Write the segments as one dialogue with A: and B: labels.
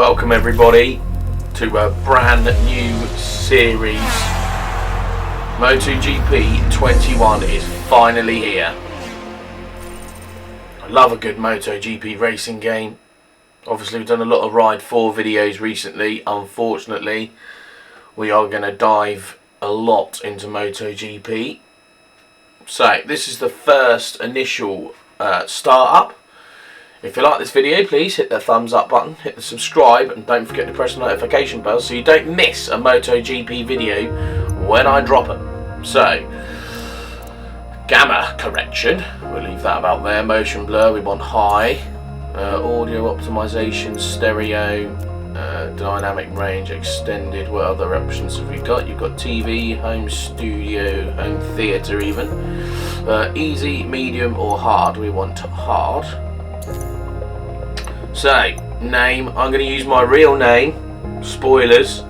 A: Welcome everybody to a brand new series. MotoGP 21 is finally here. I love a good MotoGP racing game. Obviously we've done a lot of Ride 4 videos recently. Unfortunately, we are going to dive a lot into MotoGP. So this is the first initial start up. If you like this video, please hit the thumbs up button, hit the subscribe, and don't forget to press the notification bell so you don't miss a MotoGP video when I drop it. So, gamma correction, we'll leave that about there. Motion blur, we want high. Audio optimization, stereo, dynamic range, extended. What other options have we got? You've got TV, home studio, home theatre even. Easy, medium, or hard. We want hard. So, name, I'm going to use my real name, spoilers.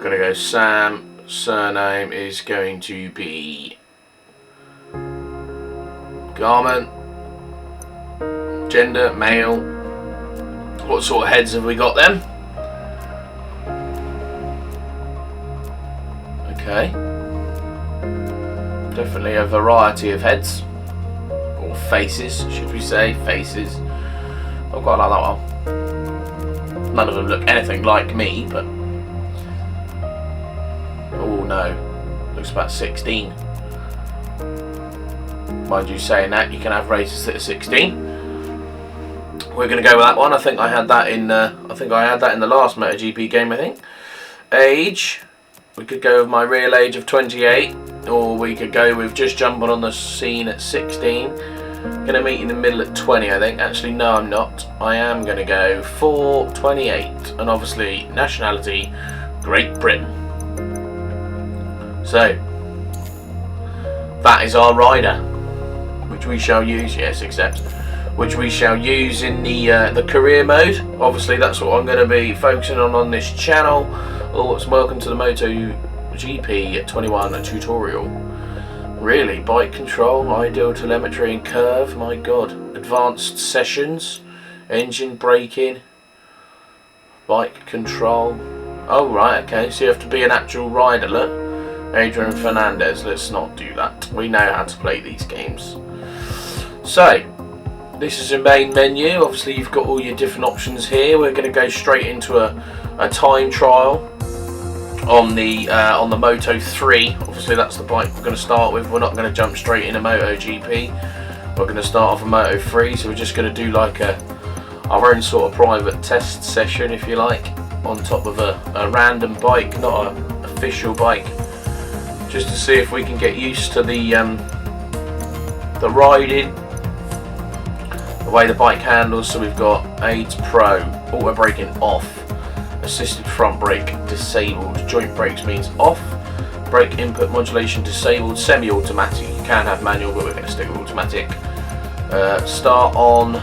A: Going to go Sam, surname is going to be Garment, gender, male. What sort of heads have we got then? Okay. Definitely a variety of heads. Faces, should we say? Faces. I quite like that one. None of them look anything like me, but oh no, looks about 16. Mind you saying that, you can have races that are 16. We're going to go with that one. I think I had that in. I think I had that in the last MotoGP game. I think. Age. We could go with my real age of 28, or we could go with just jumping on the scene at 16. Gonna meet in the middle at 20, I think. Actually, no, I'm not. I am gonna go for 28, and obviously nationality, Great Britain. So that is our rider, which we shall use. Yes, accept. Which we shall use in the career mode. Obviously, that's what I'm going to be focusing on this channel. Welcome to the MotoGP 21 tutorial. Really, bike control, ideal telemetry and curve, my god. Advanced sessions, engine braking, bike control. Oh right, okay, so you have to be an actual rider, look. Adrian Fernandez, let's not do that. We know how to play these games. So, this is a main menu. Obviously you've got all your different options here. We're going to go straight into a time trial on the Moto 3. Obviously that's the bike we're going to start with. We're not going to jump straight into MotoGP. We're going to start off a Moto 3, so we're just going to do like our own sort of private test session, if you like, on top of a random bike, not an official bike, just to see if we can get used to the riding, the way the bike handles. So we've got AIDS Pro, auto braking off, assisted front brake disabled, joint brakes means off, brake input modulation disabled, semi-automatic. You can have manual, but we're going to stick with automatic. Start on,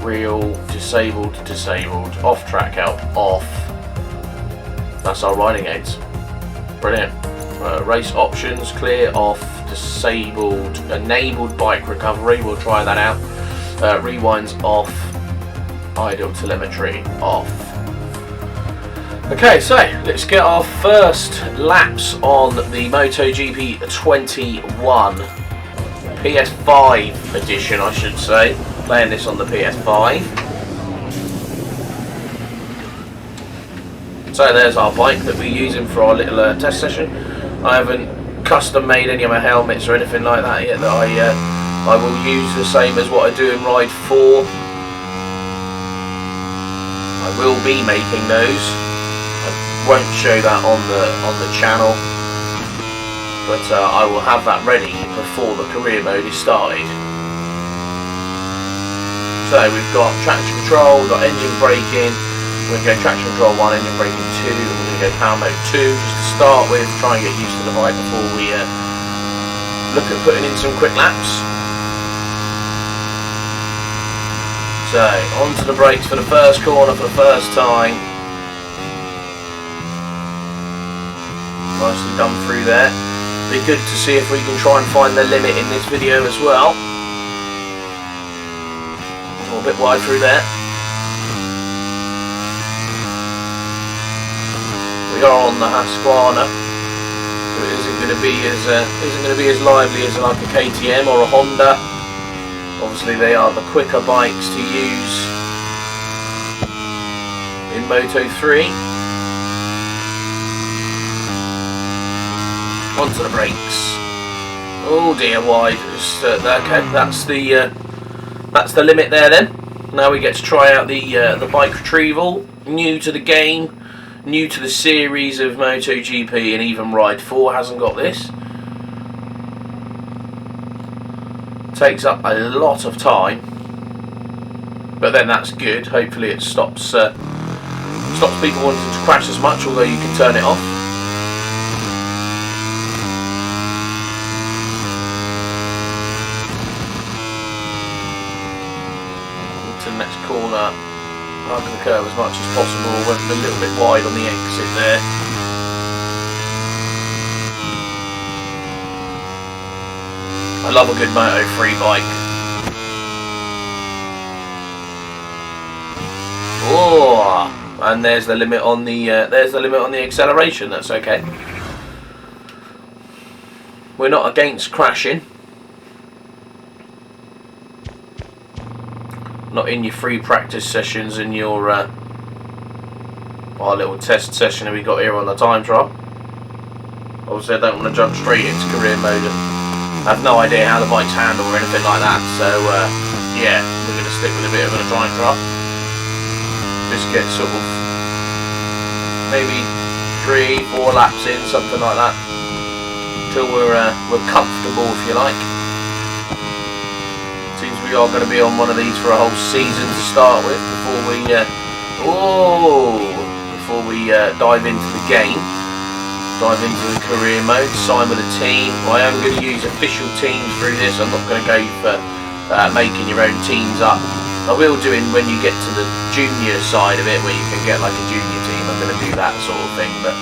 A: wheel disabled, off track help off. That's our riding aids. Brilliant. Race options, clear, off, disabled, enabled bike recovery, we'll try that out. Rewinds off, idle telemetry off. Okay, so let's get our first laps on the MotoGP 21 PS5 edition, I should say. Playing this on the PS5. So there's our bike that we're using for our little test session. I haven't custom made any of my helmets or anything like that yet. That I will use the same as what I do in Ride 4. I will be making those. Won't show that on the channel, but I will have that ready before the career mode is started. So we've got traction control, we've got engine braking. We're going to go traction control 1, engine braking 2, and we're going to go power mode 2 just to start with, try and get used to the bike before we look at putting in some quick laps. So onto the brakes for the first corner for the first time. Nicely done through there. Be good to see if we can try and find the limit in this video as well. We'll bit wide through there. We are on the Husqvarna, so it isn't going to be as lively as like a KTM or a Honda. Obviously, they are the quicker bikes to use in Moto 3. Onto the brakes. Oh dear, wide. Just, okay, that's the limit there. Then now we get to try out the bike retrieval. New to the game. New to the series of MotoGP, and even Ride 4 hasn't got this. Takes up a lot of time, but then that's good. Hopefully it stops people wanting to crash as much, although you can turn it off. Into the next corner. Hug the curve as much as possible, went a little bit wide on the exit there. I love a good Moto 3 bike. Oh, and there's the limit on the acceleration. That's okay. We're not against crashing. Not in your free practice sessions and your our little test session that we got here on the time trial. Obviously, I don't want to jump straight into career mode. I have no idea how the bikes handle or anything like that. So yeah, we're going to stick with a bit of a time trial. Just get sort of maybe 3-4 laps in, something like that, until we're comfortable, if you like. Seems we are going to be on one of these for a whole season to start with before we dive into the game, dive into the career mode, sign with a team. I am going to use official teams through this. I'm not going to go for making your own teams up. I will do it when you get to the junior side of it, where you can get like a junior team. I'm going to do that sort of thing, but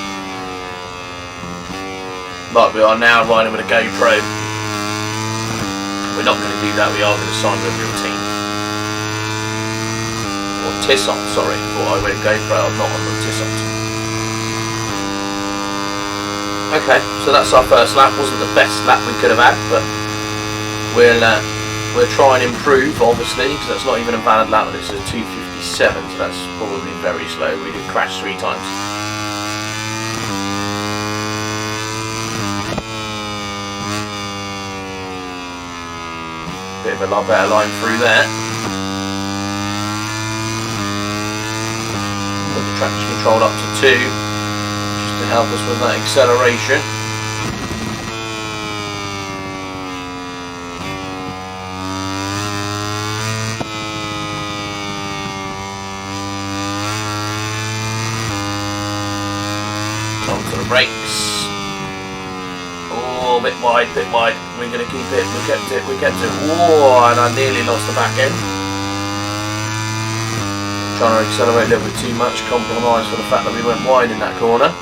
A: like we are now riding with a GoPro, we're not going to do that. We are going to sign with a real team. Or Tissot, sorry. Thought I went GoPro, I'm not on the Tissot. Okay, so that's our first lap. Wasn't the best lap we could have had, but we'll try and improve, obviously, because that's not even a valid lap. This is a 2:57, so that's probably very slow. We did crash 3 times. Bit of a lot better line through there. Put the traction control up to 2, just to help us with that acceleration. Onto the brakes. Oh, bit wide. We're going to keep it. We kept it. Whoa, and I nearly lost the back end. Trying to accelerate a little bit too much. Compromise for the fact that we went wide in that corner.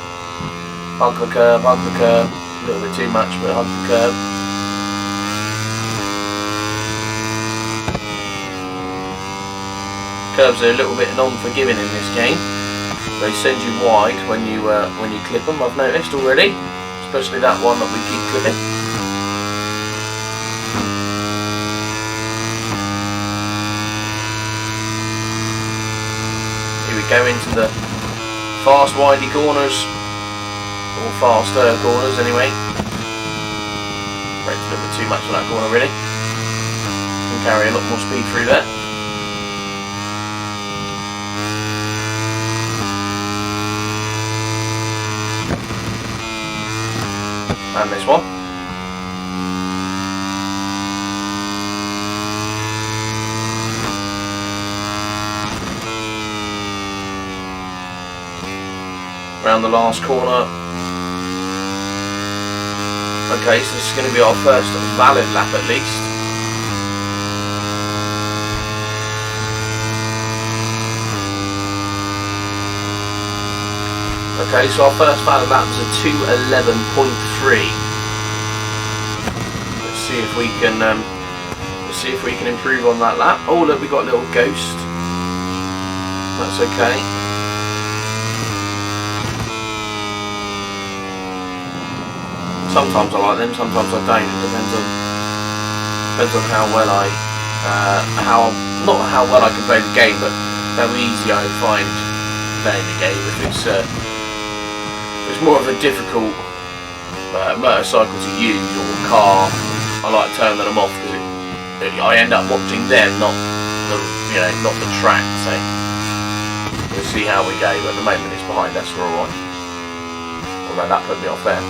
A: Hug the curb. A little bit too much, but hug the curb. Curbs are a little bit non-forgiving in this game. They send you wide when you clip them. I've noticed already. Especially that one that we keep clipping. Here we go into the fast windy corners, or faster corners anyway. Brakes a little bit too much for that corner really. Can carry a lot more speed through there. And this one. Around the last corner. Okay, so this is going to be our first valid lap at least. Okay, so our first valid lap was a 2:11.3. Let's see if we can Let's see if we can improve on that lap. Oh look, we got a little ghost. That's okay. Sometimes I like them, sometimes I don't. It depends on how well I, not how well I can play the game, but how easy I find playing the game. If it's more of a difficult motorcycle to use or car, I like turning them off because I end up watching them, not the track. So we'll see how we go. But at the moment it's behind us, we're alright. Although that put me off there.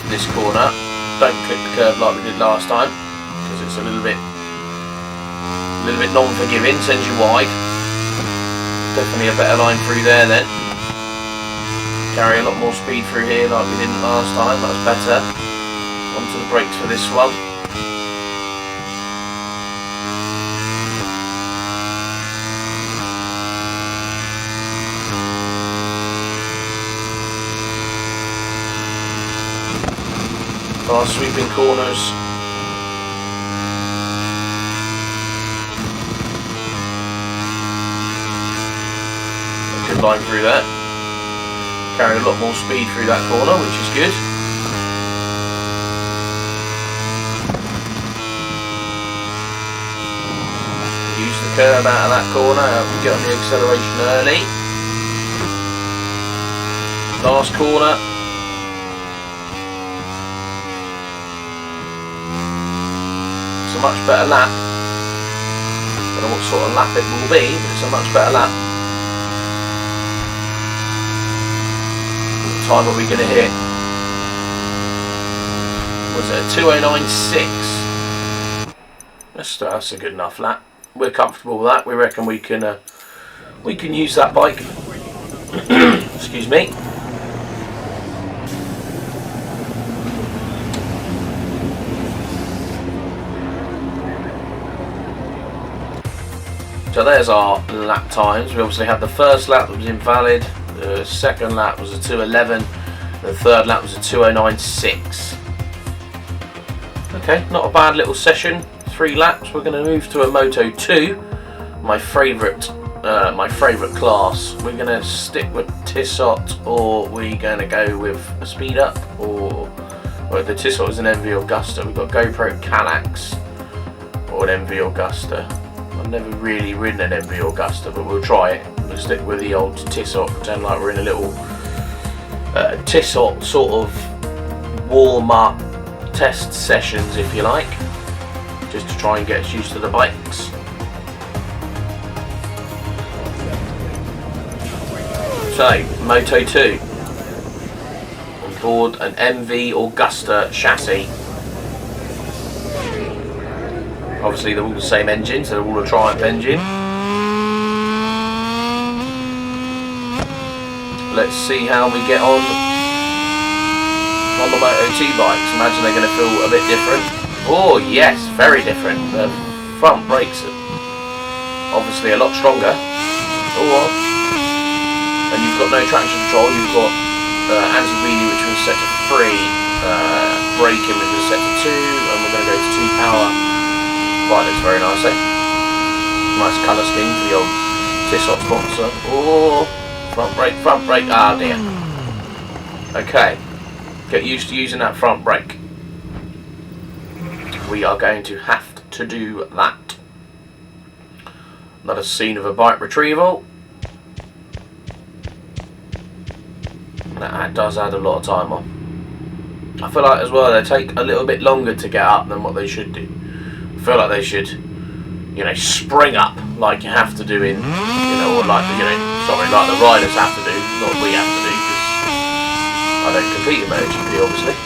A: This corner, don't clip the curb like we did last time because it's a little bit non-forgiving, sends you wide. Definitely a better line through there then. Carry a lot more speed through here like we didn't last time, that's better. Onto the brakes for this one. Fast sweeping corners. A good line through that. Carrying a lot more speed through that corner, which is good. Use the curb out of that corner, we get on the acceleration early. Last corner. It's a much better lap. I don't know what sort of lap it will be, but it's a much better lap. What time are we going to hit? Was it a 2:09.6? That's a good enough lap. We're comfortable with that. We reckon we can use that bike. Excuse me. So there's our lap times. We obviously had the first lap that was invalid, the second lap was a 2:11, the third lap was a 2:09.6. Okay, not a bad little session. 3 laps. We're going to move to a Moto 2, my favourite class. We're going to stick with Tissot, or we're going to go with a speed up, or well, the Tissot is an MV Augusta. We've got GoPro Calax or an MV Augusta. I've never really ridden an MV Augusta, but we'll try it. We'll stick with the old Tissot, pretend like we're in a little Tissot sort of warm-up test sessions, if you like, just to try and get us used to the bikes. So, Moto 2 on board an MV Augusta chassis. Obviously they're all the same engine, so they're all a Triumph engine. Let's see how we get on the Moto 2 bikes. Imagine they're going to feel a bit different. Oh yes, very different. The front brakes are obviously a lot stronger. Oh well. And you've got no traction control, you've got anti-wheelie, which was set to 3, braking which was set to 2, and we're going to go to 2 power. Quite looks very nice, eh? Nice colour scheme for the old Tissot sponsor. Oh, front brake, ah dear. Okay, get used to using that front brake. We are going to have to do that. Another scene of a bike retrieval. That does add a lot of time on. I feel like as well they take a little bit longer to get up than what they should do. I feel like they should, spring up like you have to do in, or like like the riders have to do, not we have to do, because I don't compete in MotoGP obviously.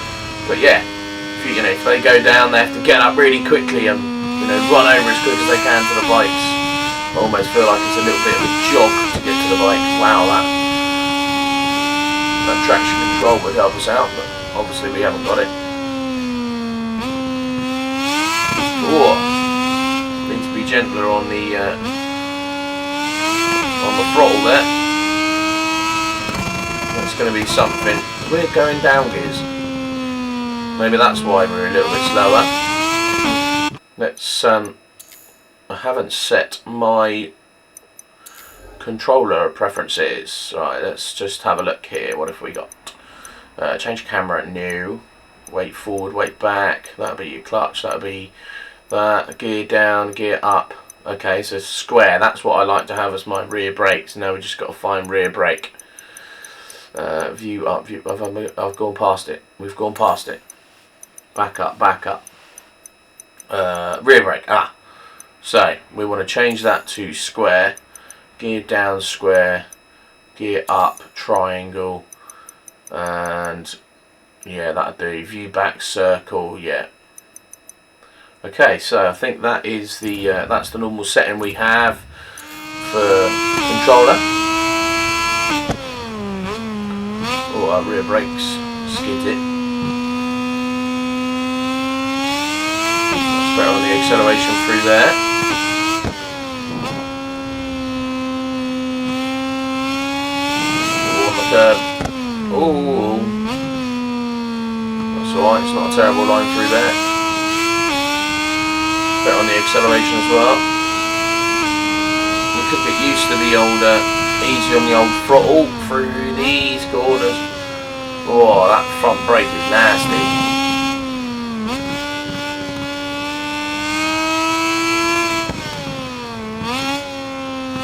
A: But yeah, if they go down, they have to get up really quickly and run over as quick as they can to the bikes. I almost feel like it's a little bit of a jog to get to the bikes. Wow, that traction control would help us out, but obviously we haven't got it. Oh, need to be gentler on the throttle there. That's going to be something. we're going down gears. Maybe that's why we're a little bit slower. Let's I haven't set my controller preferences. Right, let's just have a look here. What have we got? Change camera, new. Weight forward, weight back. That'll be your clutch. That'll be that. Gear down, gear up. Okay, so square. That's what I like to have as my rear brakes. Now we just got to find rear brake. View up, view. I've gone past it. We've gone past it. Back up, back up. Rear brake. Ah. So we want to change that to square. Gear down, square. Gear up, triangle. And yeah, that'll do. View back, circle. Yeah. Okay, so I think that is the that's the normal setting we have for controller. Oh, our rear brakes skid it. That's better on the acceleration through there. Oh, on the curb. Oh, that's alright. It's not a terrible line through there. Better on the acceleration as well. We could get used to the older, easy on the old throttle through these corners. Oh, that front brake is nasty.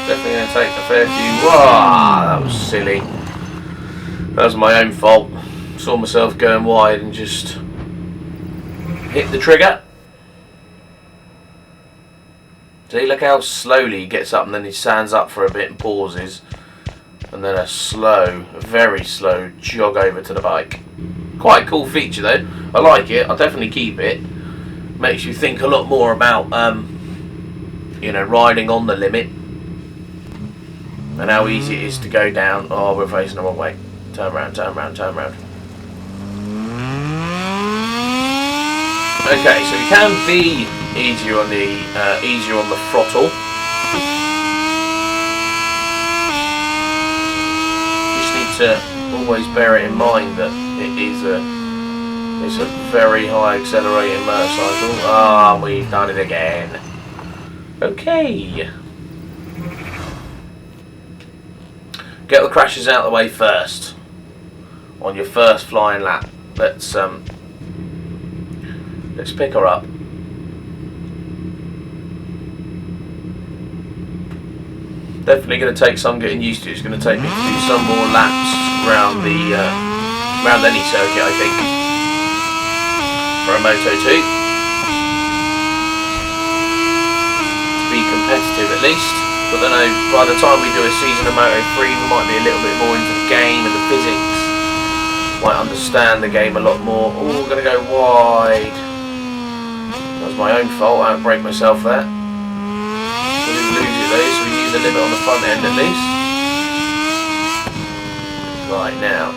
A: Definitely going to take a fair few. Wow, that was silly. That was my own fault. Saw myself going wide and just hit the trigger. See, look how slowly he gets up and then he stands up for a bit and pauses. And then a slow, very slow jog over to the bike. Quite a cool feature though. I like it. I'll definitely keep it. Makes you think a lot more about, you know, riding on the limit. And how easy it is to go down. Oh, we're facing the wrong way. Turn around, turn around, turn around. Okay, so we can be easier on the throttle. Just need to always bear it in mind that it's a very high accelerating motorcycle. Ah, we've done it again. Okay. Get the crashes out of the way first. On your first flying lap. Let's pick her up. Definitely going to take some getting used to. It's going to take me to do some more laps around any circuit, I think, for a Moto 2. To be competitive at least. But then by the time we do a season of Moto 3, we might be a little bit more into the game and the physics. Might understand the game a lot more. Oh, we're going to go wide. That was my own fault. I break myself there. We didn't lose it though, so we knew the limit on the front end at least. Right now.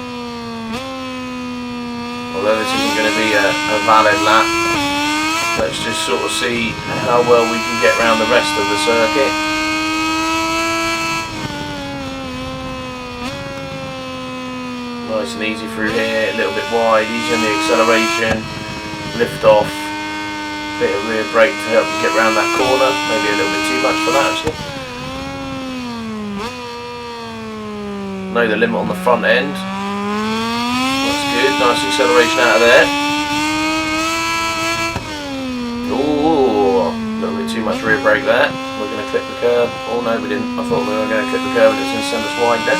A: Although this isn't going to be a valid lap, let's just sort of see how well we can get around the rest of the circuit. Nice and easy through here, a little bit wide, easy on the acceleration, lift off, bit of rear brake to help you get around that corner, maybe a little bit too much for that actually. Know the limit on the front end, that's good, nice acceleration out of there. Ooh, a little bit too much rear brake there, we're going to clip the curb. Oh no, we didn't, I thought we were going to clip the curb and it's going to send us wide then.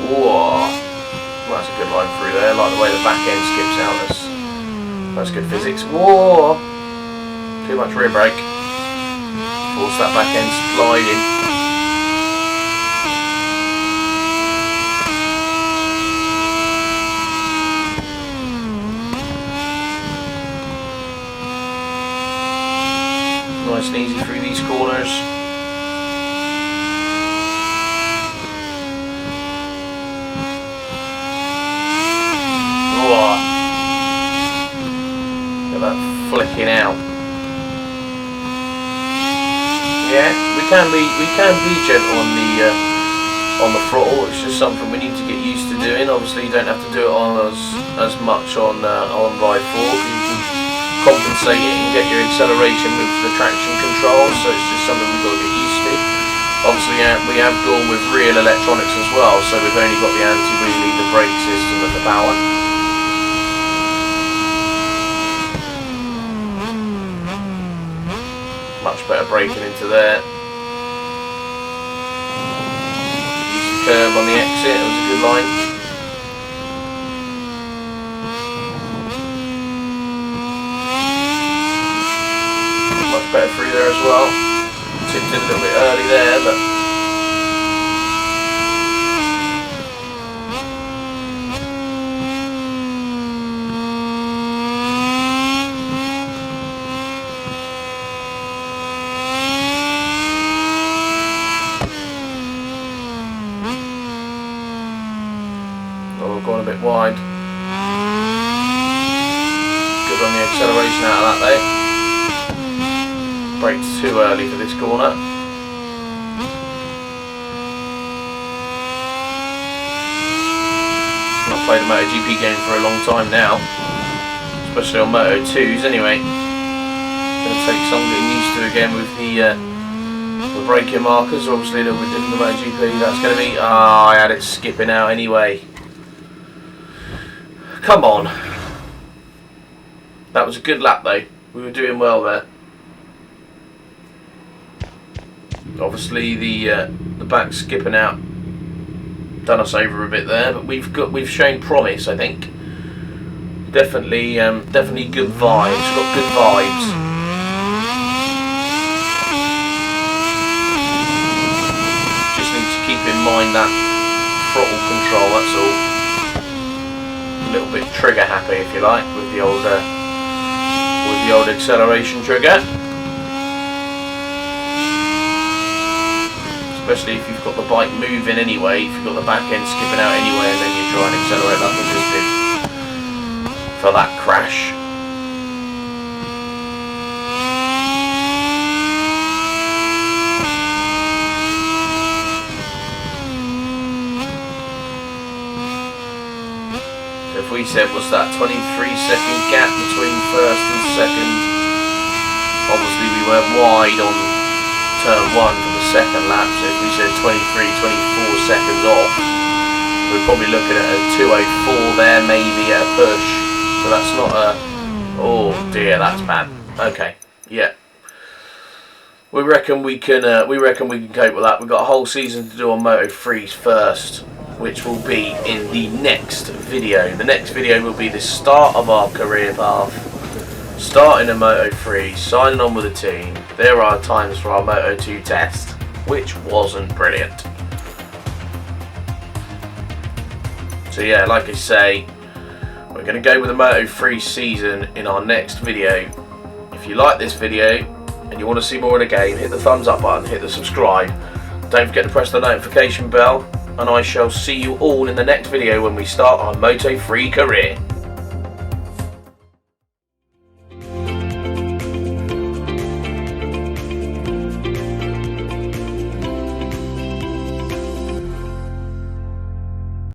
A: Whoa, well, that's a good line through there. I like the way the back end skips out. That's good physics. Whoa, too much rear brake. Force that back end sliding. Nice and easy through these corners. Look at that flicking out. Yeah, we can be gentle on on the throttle. It's just something we need to get used to doing. Obviously you don't have to do it on as much on Ride 4, because you can compensate it and get your acceleration with the traction control, so it's just something we've got to get used to. Obviously we have gone with real electronics as well, so we've only got the anti-wheelie, the brake system and the power. Much better braking into there. Curb on the exit, it was a good line. Much better through there as well. Tipped in a little bit early there, but we've gone a bit wide. Good on the acceleration out of that though. Brakes too early for this corner. I've played a MotoGP game for a long time now, especially on Moto 2s anyway. Going to take some getting used to again with the braking markers. Obviously a little bit different than MotoGP. That's going to be... I had it skipping out anyway. Come on. That was a good lap though. We were doing well there. Obviously the back skipping out done us over a bit there, but we've shown promise, I think. Definitely good vibes. Got good vibes. Just need to keep in mind that throttle control. That's all. A little bit trigger happy, if you like, with the old acceleration trigger. Especially if you've got the bike moving anyway, if you've got the back end skipping out anyway, and then you try and accelerate like I just did for that crash. So if we said, what's that, 23-second gap between first and second, obviously we went wide on turn 1 for the second lap, so if we said 23, 24 seconds off, we're probably looking at a 2:04 there, maybe at a push. So that's not a... oh dear, that's bad. Okay, yeah. We reckon we can cope with that. We've got a whole season to do on Moto 3s first, which will be in the next video. The next video will be the start of our career path. Starting a Moto 3, signing on with a team. There are times for our Moto 2 test, which wasn't brilliant. So yeah, like I say, we're going to go with the Moto 3 season in our next video. If you like this video and you want to see more of the game, hit the thumbs up button, hit the subscribe. Don't forget to press the notification bell, and I shall see you all in the next video when we start our Moto 3 career.